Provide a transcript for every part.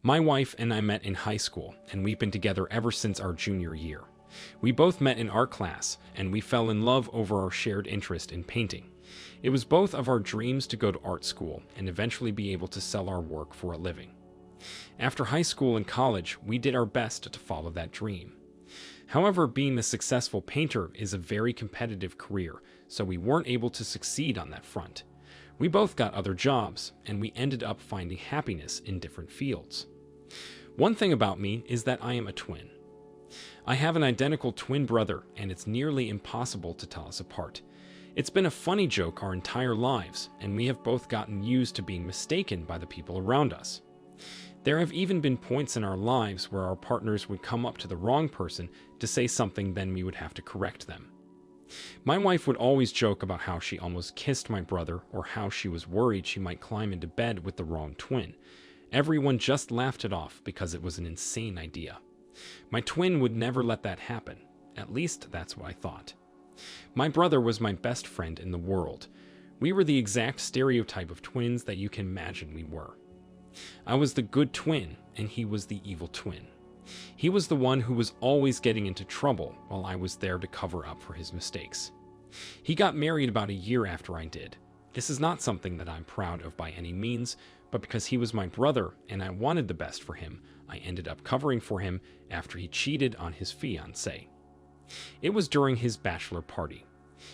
My wife and I met in high school, and we've been together ever since our junior year. We both met in art class, and we fell in love over our shared interest in painting. It was both of our dreams to go to art school and eventually be able to sell our work for a living. After high school and college, we did our best to follow that dream. However, being a successful painter is a very competitive career, so we weren't able to succeed on that front. We both got other jobs, and we ended up finding happiness in different fields. One thing about me is that I am a twin. I have an identical twin brother, and it's nearly impossible to tell us apart. It's been a funny joke our entire lives, and we have both gotten used to being mistaken by the people around us. There have even been points in our lives where our partners would come up to the wrong person to say something, then we would have to correct them. My wife would always joke about how she almost kissed my brother or how she was worried she might climb into bed with the wrong twin. Everyone just laughed it off because it was an insane idea. My twin would never let that happen. At least that's what I thought. My brother was my best friend in the world. We were the exact stereotype of twins that you can imagine we were. I was the good twin, and he was the evil twin. He was the one who was always getting into trouble while I was there to cover up for his mistakes. He got married about a year after I did. This is not something that I'm proud of by any means, but because he was my brother and I wanted the best for him, I ended up covering for him after he cheated on his fiancée. It was during his bachelor party.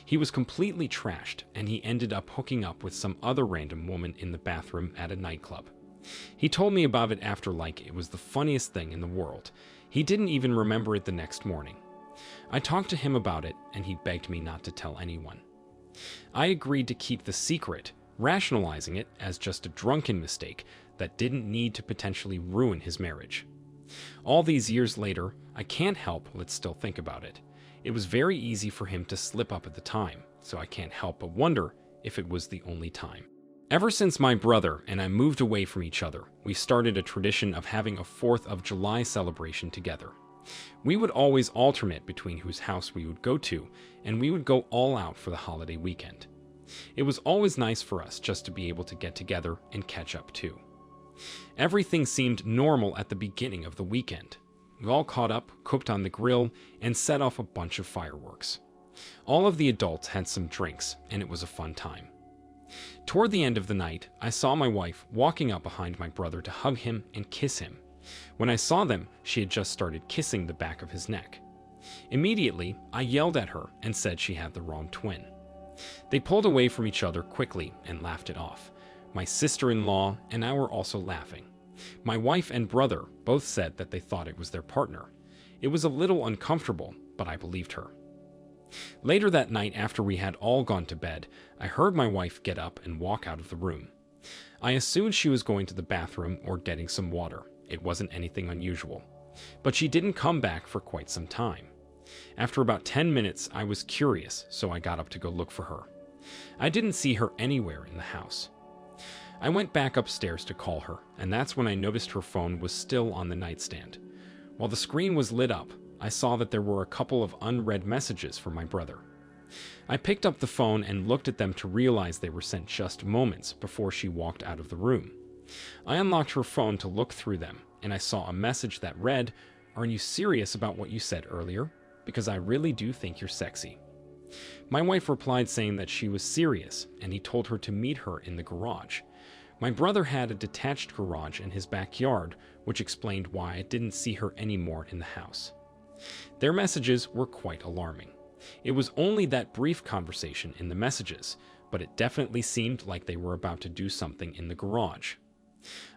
He was completely trashed, and he ended up hooking up with some other random woman in the bathroom at a nightclub. He told me about it after like it was the funniest thing in the world. He didn't even remember it the next morning. I talked to him about it, and he begged me not to tell anyone. I agreed to keep the secret, rationalizing it as just a drunken mistake that didn't need to potentially ruin his marriage. All these years later, I can't help but still think about it. It was very easy for him to slip up at the time, so I can't help but wonder if it was the only time. Ever since my brother and I moved away from each other, we started a tradition of having a 4th of July celebration together. We would always alternate between whose house we would go to, and we would go all out for the holiday weekend. It was always nice for us just to be able to get together and catch up too. Everything seemed normal at the beginning of the weekend. We all caught up, cooked on the grill, and set off a bunch of fireworks. All of the adults had some drinks, and it was a fun time. Toward the end of the night, I saw my wife walking up behind my brother to hug him and kiss him. When I saw them, she had just started kissing the back of his neck. Immediately, I yelled at her and said she had the wrong twin. They pulled away from each other quickly and laughed it off. My sister-in-law and I were also laughing. My wife and brother both said that they thought it was their partner. It was a little uncomfortable, but I believed her. Later that night, after we had all gone to bed, I heard my wife get up and walk out of the room. I assumed she was going to the bathroom or getting some water. It wasn't anything unusual. But she didn't come back for quite some time. After about 10 minutes, I was curious, so I got up to go look for her. I didn't see her anywhere in the house. I went back upstairs to call her, and that's when I noticed her phone was still on the nightstand. While the screen was lit up, I saw that there were a couple of unread messages from my brother. I picked up the phone and looked at them to realize they were sent just moments before she walked out of the room. I unlocked her phone to look through them, and I saw a message that read, "Are you serious about what you said earlier? Because I really do think you're sexy." My wife replied saying that she was serious, and he told her to meet her in the garage. My brother had a detached garage in his backyard, which explained why I didn't see her anymore in the house. Their messages were quite alarming. It was only that brief conversation in the messages, but it definitely seemed like they were about to do something in the garage.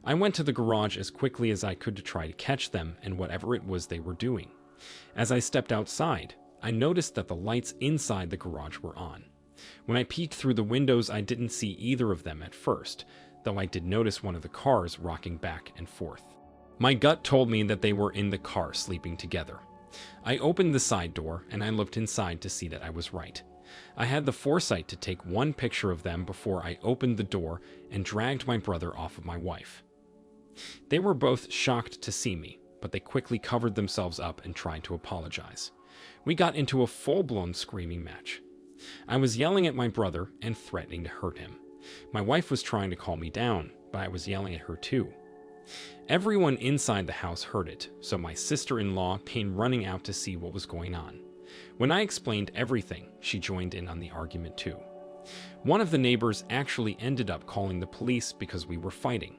I went to the garage as quickly as I could to try to catch them and whatever it was they were doing. As I stepped outside, I noticed that the lights inside the garage were on. When I peeked through the windows, I didn't see either of them at first, though I did notice one of the cars rocking back and forth. My gut told me that they were in the car sleeping together. I opened the side door and I looked inside to see that I was right. I had the foresight to take one picture of them before I opened the door and dragged my brother off of my wife. They were both shocked to see me, but they quickly covered themselves up and tried to apologize. We got into a full-blown screaming match. I was yelling at my brother and threatening to hurt him. My wife was trying to calm me down, but I was yelling at her too. Everyone inside the house heard it, so my sister-in-law came running out to see what was going on. When I explained everything, she joined in on the argument too. One of the neighbors actually ended up calling the police because we were fighting.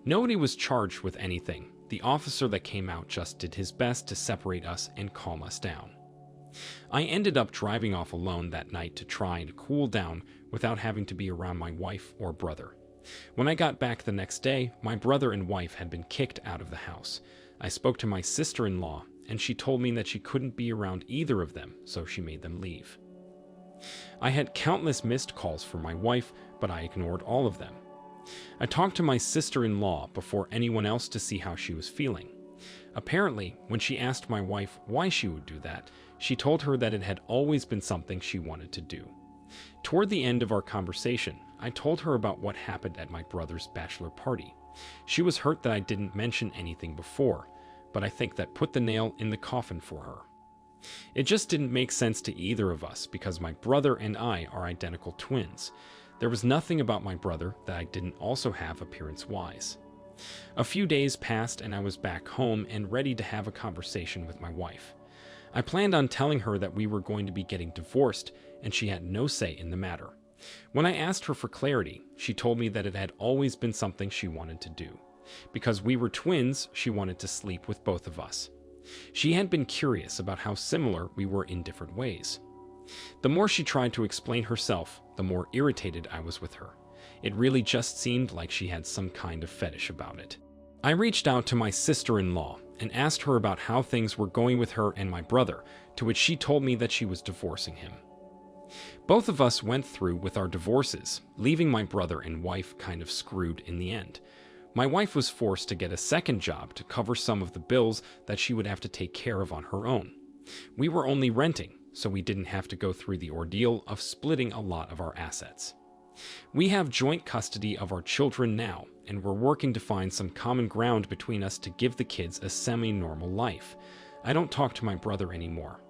Nobody was charged with anything. The officer that came out just did his best to separate us and calm us down. I ended up driving off alone that night to try and cool down without having to be around my wife or brother. When I got back the next day, my brother and wife had been kicked out of the house. I spoke to my sister-in-law, and she told me that she couldn't be around either of them, so she made them leave. I had countless missed calls from my wife, but I ignored all of them. I talked to my sister-in-law before anyone else to see how she was feeling. Apparently, when she asked my wife why she would do that, she told her that it had always been something she wanted to do. Toward the end of our conversation, I told her about what happened at my brother's bachelor party. She was hurt that I didn't mention anything before, but I think that put the nail in the coffin for her. It just didn't make sense to either of us because my brother and I are identical twins. There was nothing about my brother that I didn't also have appearance-wise. A few days passed and I was back home and ready to have a conversation with my wife. I planned on telling her that we were going to be getting divorced and she had no say in the matter. When I asked her for clarity, she told me that it had always been something she wanted to do. Because we were twins, she wanted to sleep with both of us. She had been curious about how similar we were in different ways. The more she tried to explain herself, the more irritated I was with her. It really just seemed like she had some kind of fetish about it. I reached out to my sister-in-law and asked her about how things were going with her and my brother, to which she told me that she was divorcing him. Both of us went through with our divorces, leaving my brother and wife kind of screwed in the end. My wife was forced to get a second job to cover some of the bills that she would have to take care of on her own. We were only renting, so we didn't have to go through the ordeal of splitting a lot of our assets. We have joint custody of our children now, and we're working to find some common ground between us to give the kids a semi-normal life. I don't talk to my brother anymore.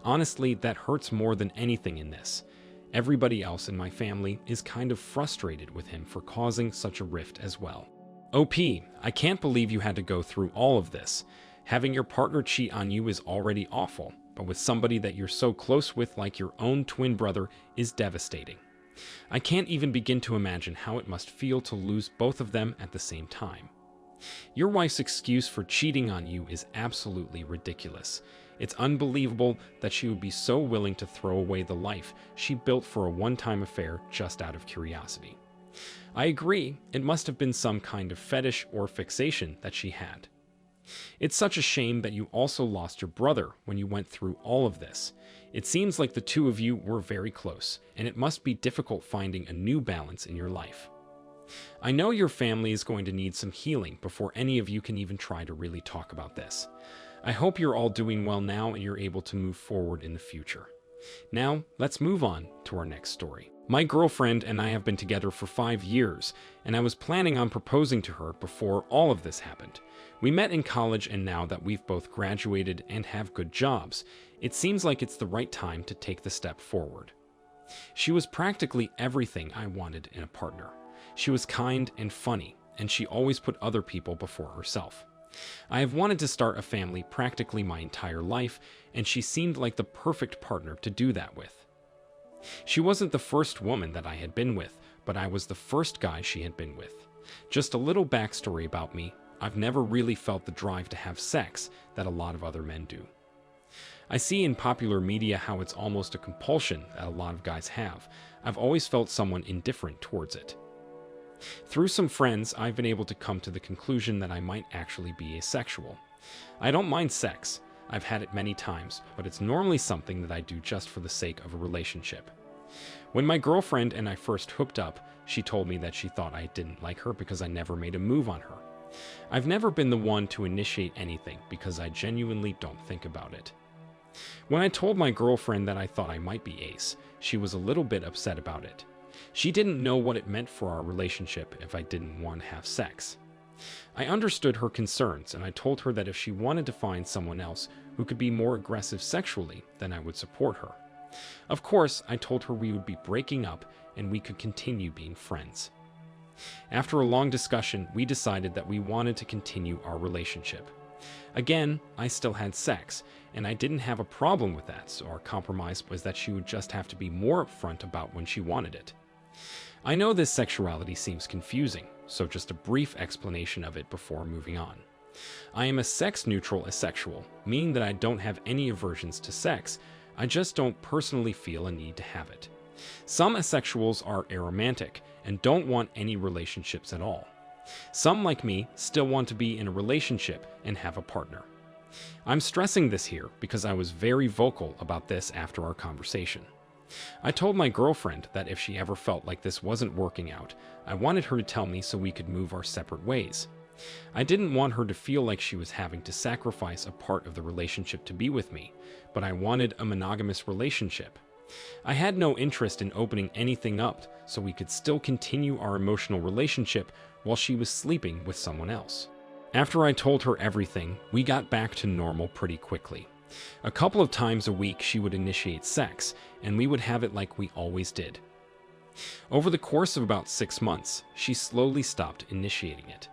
Honestly, that hurts more than anything in this. Everybody else in my family is kind of frustrated with him for causing such a rift as well. OP, I can't believe you had to go through all of this. Having your partner cheat on you is already awful, but with somebody that you're so close with like your own twin brother is devastating. I can't even begin to imagine how it must feel to lose both of them at the same time. Your wife's excuse for cheating on you is absolutely ridiculous. It's unbelievable that she would be so willing to throw away the life she built for a one-time affair just out of curiosity. I agree, it must have been some kind of fetish or fixation that she had. It's such a shame that you also lost your brother when you went through all of this. It seems like the two of you were very close, and it must be difficult finding a new balance in your life. I know your family is going to need some healing before any of you can even try to really talk about this. I hope you're all doing well now and you're able to move forward in the future. Now, let's move on to our next story. My girlfriend and I have been together for 5 years, and I was planning on proposing to her before all of this happened. We met in college, and now that we've both graduated and have good jobs, it seems like it's the right time to take the step forward. She was practically everything I wanted in a partner. She was kind and funny, and she always put other people before herself. I have wanted to start a family practically my entire life, and she seemed like the perfect partner to do that with. She wasn't the first woman that I had been with, but I was the first guy she had been with. Just a little backstory about me, I've never really felt the drive to have sex that a lot of other men do. I see in popular media how it's almost a compulsion that a lot of guys have. I've always felt someone indifferent towards it. Through some friends, I've been able to come to the conclusion that I might actually be asexual. I don't mind sex. I've had it many times, but it's normally something that I do just for the sake of a relationship. When my girlfriend and I first hooked up, she told me that she thought I didn't like her because I never made a move on her. I've never been the one to initiate anything because I genuinely don't think about it. When I told my girlfriend that I thought I might be ace, she was a little bit upset about it. She didn't know what it meant for our relationship if I didn't want to have sex. I understood her concerns, and I told her that if she wanted to find someone else who could be more aggressive sexually, then I would support her. Of course, I told her we would be breaking up and we could continue being friends. After a long discussion, we decided that we wanted to continue our relationship. Again, I still had sex, and I didn't have a problem with that, so our compromise was that she would just have to be more upfront about when she wanted it. I know this sexuality seems confusing, so just a brief explanation of it before moving on. I am a sex-neutral asexual, meaning that I don't have any aversions to sex, I just don't personally feel a need to have it. Some asexuals are aromantic and don't want any relationships at all. Some, like me, still want to be in a relationship and have a partner. I'm stressing this here because I was very vocal about this after our conversation. I told my girlfriend that if she ever felt like this wasn't working out, I wanted her to tell me so we could move our separate ways. I didn't want her to feel like she was having to sacrifice a part of the relationship to be with me, but I wanted a monogamous relationship. I had no interest in opening anything up so we could still continue our emotional relationship while she was sleeping with someone else. After I told her everything, we got back to normal pretty quickly. A couple of times a week she would initiate sex, and we would have it like we always did. Over the course of about 6 months, she slowly stopped initiating it.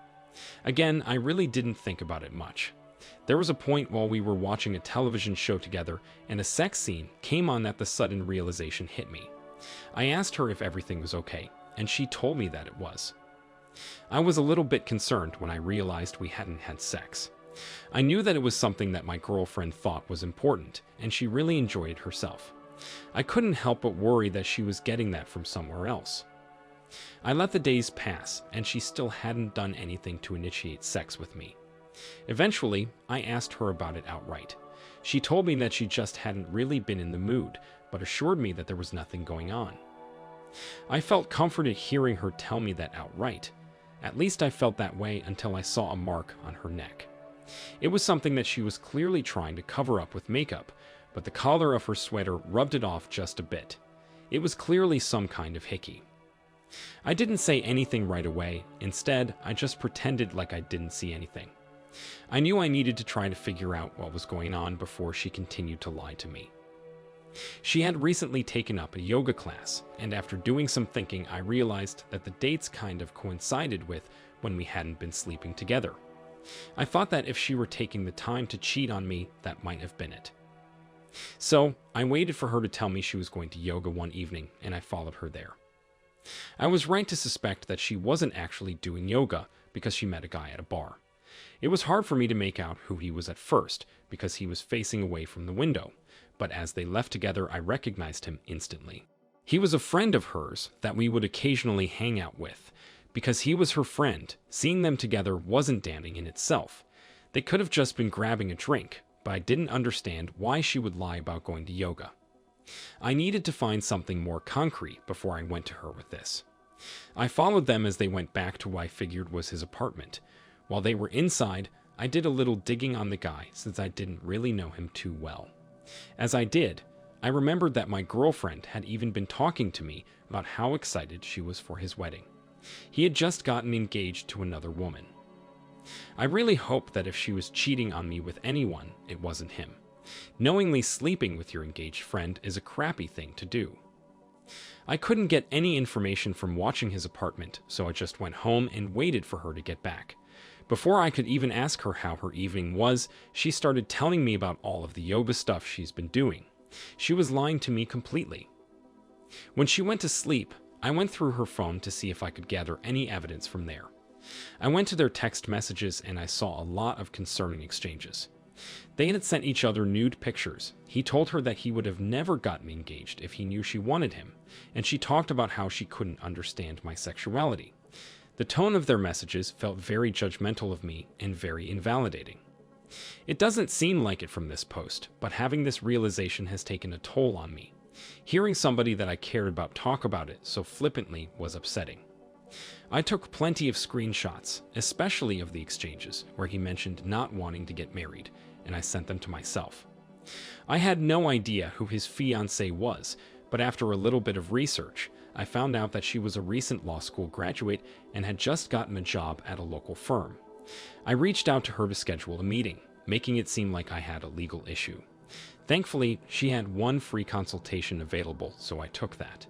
Again, I really didn't think about it much. There was a point while we were watching a television show together and a sex scene came on that the sudden realization hit me. I asked her if everything was okay, and she told me that it was. I was a little bit concerned when I realized we hadn't had sex. I knew that it was something that my girlfriend thought was important, and she really enjoyed herself. I couldn't help but worry that she was getting that from somewhere else. I let the days pass, and she still hadn't done anything to initiate sex with me. Eventually, I asked her about it outright. She told me that she just hadn't really been in the mood, but assured me that there was nothing going on. I felt comforted hearing her tell me that outright. At least I felt that way until I saw a mark on her neck. It was something that she was clearly trying to cover up with makeup, but the collar of her sweater rubbed it off just a bit. It was clearly some kind of hickey. I didn't say anything right away. Instead, I just pretended like I didn't see anything. I knew I needed to try to figure out what was going on before she continued to lie to me. She had recently taken up a yoga class, and after doing some thinking, I realized that the dates kind of coincided with when we hadn't been sleeping together. I thought that if she were taking the time to cheat on me, that might have been it. So, I waited for her to tell me she was going to yoga one evening, and I followed her there. I was right to suspect that she wasn't actually doing yoga because she met a guy at a bar. It was hard for me to make out who he was at first because he was facing away from the window, but as they left together I recognized him instantly. He was a friend of hers that we would occasionally hang out with. Because he was her friend, seeing them together wasn't damning in itself. They could have just been grabbing a drink, but I didn't understand why she would lie about going to yoga. I needed to find something more concrete before I went to her with this. I followed them as they went back to what I figured was his apartment. While they were inside, I did a little digging on the guy since I didn't really know him too well. As I did, I remembered that my girlfriend had even been talking to me about how excited she was for his wedding. He had just gotten engaged to another woman. I really hoped that if she was cheating on me with anyone, it wasn't him. Knowingly sleeping with your engaged friend is a crappy thing to do. I couldn't get any information from watching his apartment, so I just went home and waited for her to get back. Before I could even ask her how her evening was, she started telling me about all of the yoga stuff she's been doing. She was lying to me completely. When she went to sleep, I went through her phone to see if I could gather any evidence from there. I went to their text messages and I saw a lot of concerning exchanges. They had sent each other nude pictures. He told her that he would have never gotten engaged if he knew she wanted him, and she talked about how she couldn't understand my sexuality. The tone of their messages felt very judgmental of me and very invalidating. It doesn't seem like it from this post, but having this realization has taken a toll on me. Hearing somebody that I cared about talk about it so flippantly was upsetting. I took plenty of screenshots, especially of the exchanges where he mentioned not wanting to get married, and I sent them to myself. I had no idea who his fiancée was, but after a little bit of research, I found out that she was a recent law school graduate and had just gotten a job at a local firm. I reached out to her to schedule a meeting, making it seem like I had a legal issue. Thankfully, she had one free consultation available, so I took that.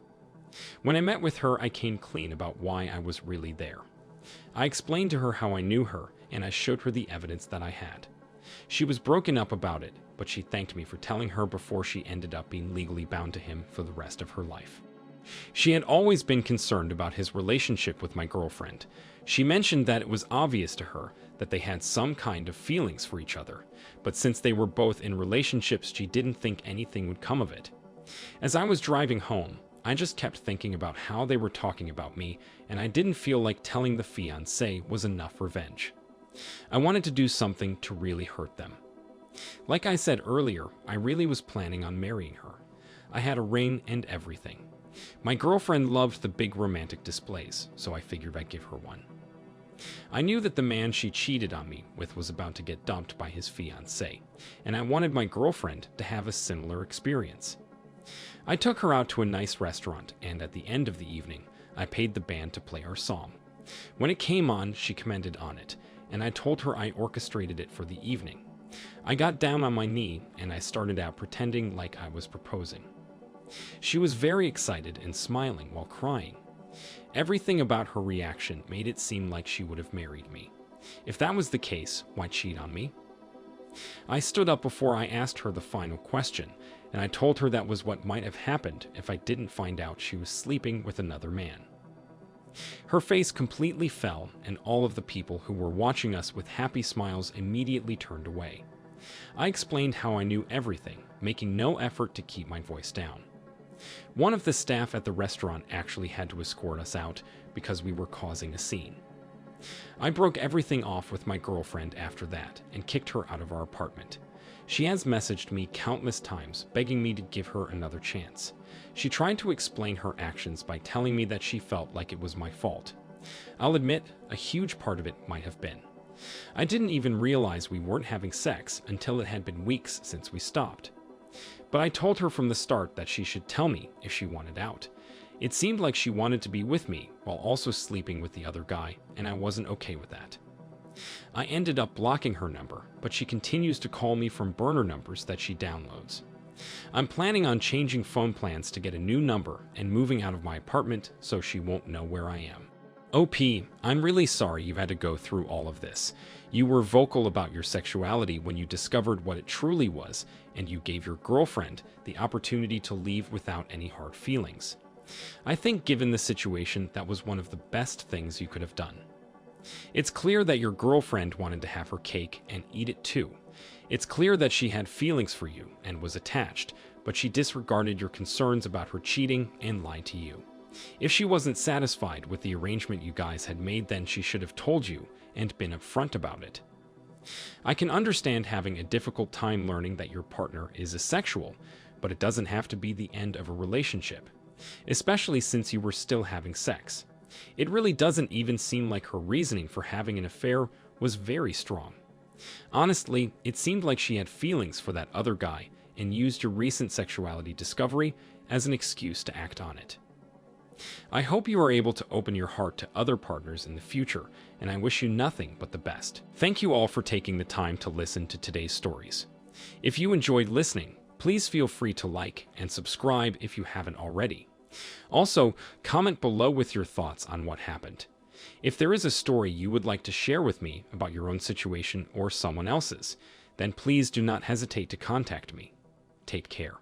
When I met with her, I came clean about why I was really there. I explained to her how I knew her, and I showed her the evidence that I had. She was broken up about it, but she thanked me for telling her before she ended up being legally bound to him for the rest of her life. She had always been concerned about his relationship with my girlfriend. She mentioned that it was obvious to her that they had some kind of feelings for each other, but since they were both in relationships, she didn't think anything would come of it. As I was driving home, I just kept thinking about how they were talking about me, and I didn't feel like telling the fiancé was enough revenge. I wanted to do something to really hurt them. Like I said earlier, I really was planning on marrying her. I had a ring and everything. My girlfriend loved the big romantic displays, so I figured I'd give her one. I knew that the man she cheated on me with was about to get dumped by his fiancé, and I wanted my girlfriend to have a similar experience. I took her out to a nice restaurant, and at the end of the evening, I paid the band to play our song. When it came on, she commented on it, and I told her I orchestrated it for the evening. I got down on my knee, and I started out pretending like I was proposing. She was very excited and smiling while crying. Everything about her reaction made it seem like she would have married me. If that was the case, why cheat on me? I stood up before I asked her the final question, and I told her that was what might have happened if I didn't find out she was sleeping with another man. Her face completely fell, and all of the people who were watching us with happy smiles immediately turned away. I explained how I knew everything, making no effort to keep my voice down. One of the staff at the restaurant actually had to escort us out because we were causing a scene. I broke everything off with my girlfriend after that and kicked her out of our apartment. She has messaged me countless times begging me to give her another chance. She tried to explain her actions by telling me that she felt like it was my fault. I'll admit, a huge part of it might have been. I didn't even realize we weren't having sex until it had been weeks since we stopped. But I told her from the start that she should tell me if she wanted out. It seemed like she wanted to be with me while also sleeping with the other guy, and I wasn't okay with that. I ended up blocking her number, but she continues to call me from burner numbers that she downloads. I'm planning on changing phone plans to get a new number and moving out of my apartment so she won't know where I am. OP, I'm really sorry you've had to go through all of this. You were vocal about your sexuality when you discovered what it truly was, and you gave your girlfriend the opportunity to leave without any hard feelings. I think given the situation, that was one of the best things you could have done. It's clear that your girlfriend wanted to have her cake and eat it too. It's clear that she had feelings for you and was attached, but she disregarded your concerns about her cheating and lied to you. If she wasn't satisfied with the arrangement you guys had made, then she should have told you and been upfront about it. I can understand having a difficult time learning that your partner is asexual, but it doesn't have to be the end of a relationship, especially since you were still having sex. It really doesn't even seem like her reasoning for having an affair was very strong. Honestly, it seemed like she had feelings for that other guy and used your recent sexuality discovery as an excuse to act on it. I hope you are able to open your heart to other partners in the future, and I wish you nothing but the best. Thank you all for taking the time to listen to today's stories. If you enjoyed listening, please feel free to like and subscribe if you haven't already. Also, comment below with your thoughts on what happened. If there is a story you would like to share with me about your own situation or someone else's, then please do not hesitate to contact me. Take care.